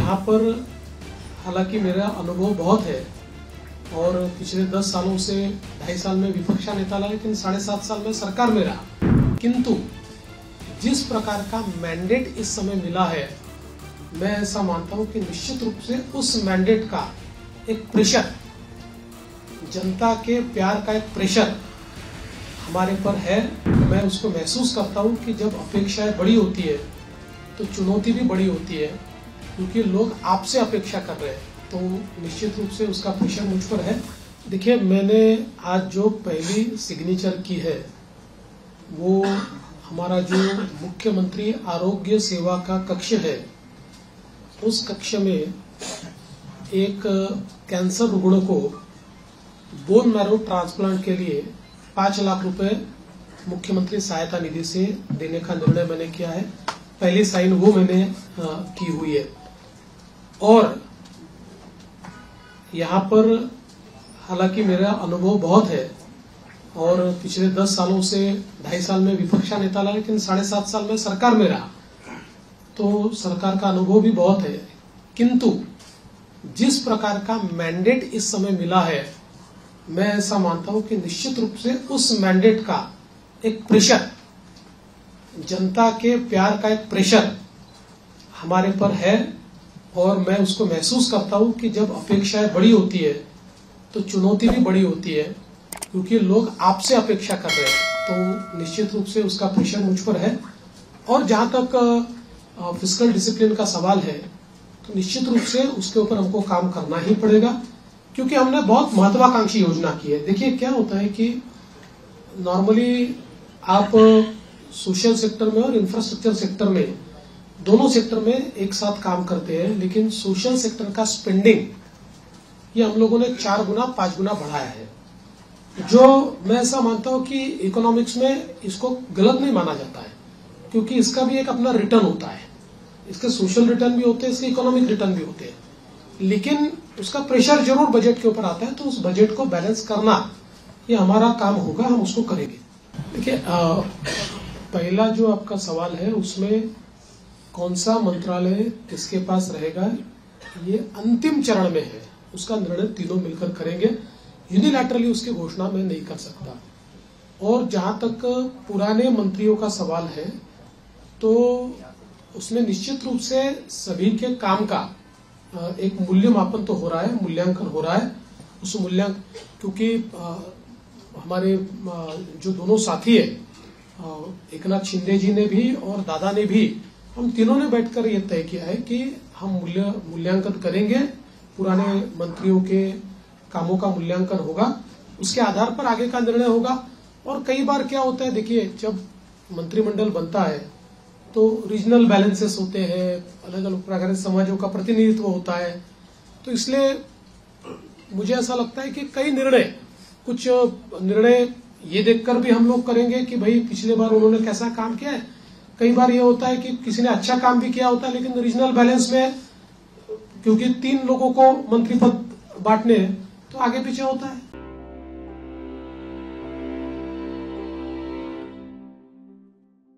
यहाँ पर हालांकि मेरा अनुभव बहुत है और पिछले 10 सालों से 2.5 साल में विपक्ष का नेता रहा, लेकिन 7.5 साल में सरकार में रहा। किंतु जिस प्रकार का मैंडेट इस समय मिला है, मैं ऐसा मानता हूं कि निश्चित रूप से उस मैंडेट का एक प्रेशर, जनता के प्यार का एक प्रेशर हमारे पर है। मैं उसको महसूस करता हूं कि जब अपेक्षाएं बड़ी होती है तो चुनौती भी बड़ी होती है, क्योंकि लोग आपसे अपेक्षा कर रहे हैं, तो निश्चित रूप से उसका प्रेशर मुझ पर है। देखिए, मैंने आज जो पहली सिग्नेचर की है वो हमारा जो मुख्यमंत्री आरोग्य सेवा का कक्ष है, उस कक्ष में एक कैंसर रुग्ण को बोन मैरो ट्रांसप्लांट के लिए 5 लाख रुपए मुख्यमंत्री सहायता निधि से देने का निर्णय मैंने किया है। पहली साइन वो मैंने की हुई है। और यहाँ पर हालांकि मेरा अनुभव बहुत है और पिछले 10 सालों से 2.5 साल में विपक्ष का नेता रहा, लेकिन 7.5 साल में सरकार में रहा, तो सरकार का अनुभव भी बहुत है। किंतु जिस प्रकार का मैंडेट इस समय मिला है, मैं ऐसा मानता हूं कि निश्चित रूप से उस मैंडेट का एक प्रेशर, जनता के प्यार का एक प्रेशर हमारे पर है। और मैं उसको महसूस करता हूं कि जब अपेक्षाएं बड़ी होती है तो चुनौती भी बड़ी होती है, क्योंकि लोग आपसे अपेक्षा कर रहे हैं, तो निश्चित रूप से उसका प्रेशर मुझ पर है। और जहां तक फिस्कल डिसिप्लिन का सवाल है, तो निश्चित रूप से उसके ऊपर हमको काम करना ही पड़ेगा, क्योंकि हमने बहुत महत्वाकांक्षी योजना की है। देखिए, क्या होता है कि नॉर्मली आप सोशल सेक्टर में और इंफ्रास्ट्रक्चर सेक्टर में, दोनों सेक्टर में एक साथ काम करते हैं, लेकिन सोशल सेक्टर का स्पेंडिंग ये हम लोगों ने 4 गुना 5 गुना बढ़ाया है, जो मैं ऐसा मानता हूं कि इकोनॉमिक्स में इसको गलत नहीं माना जाता है, क्योंकि इसका भी एक अपना रिटर्न होता है। इसके सोशल रिटर्न भी होते हैं, इसके इकोनॉमिक रिटर्न भी होते हैं, लेकिन उसका प्रेशर जरूर बजट के ऊपर आता है। तो उस बजट को बैलेंस करना ये हमारा काम होगा, हम उसको करेंगे। देखिए, पहला जो आपका सवाल है उसमें कौन सा मंत्रालय किसके पास रहेगा, ये अंतिम चरण में है, उसका निर्णय तीनों मिलकर करेंगे। यूनिलैटरली उसकी घोषणा मैं नहीं कर सकता। और जहां तक पुराने मंत्रियों का सवाल है, तो उसमें निश्चित रूप से सभी के काम का एक मूल्यमापन तो हो रहा है, मूल्यांकन हो रहा है। उस मूल्यांकन, क्योंकि हमारे जो दोनों साथी है, एकनाथ शिंदे जी ने भी और दादा ने भी, हम तीनों ने बैठकर ये तय किया है कि हम मूल्यांकन करेंगे, पुराने मंत्रियों के कामों का मूल्यांकन होगा, उसके आधार पर आगे का निर्णय होगा। और कई बार क्या होता है, देखिए, जब मंत्रिमंडल बनता है तो रीजनल बैलेंसेस होते हैं, अलग अलग प्रकार के समाजों का प्रतिनिधित्व होता है, तो इसलिए मुझे ऐसा लगता है कि कुछ निर्णय ये देखकर भी हम लोग करेंगे कि भाई पिछले बार उन्होंने कैसा काम किया है। कई बार ये होता है कि किसी ने अच्छा काम भी किया होता है, लेकिन रीजनल बैलेंस में क्योंकि 3 लोगों को मंत्री पद बांटने हैं, तो आगे पीछे होता है।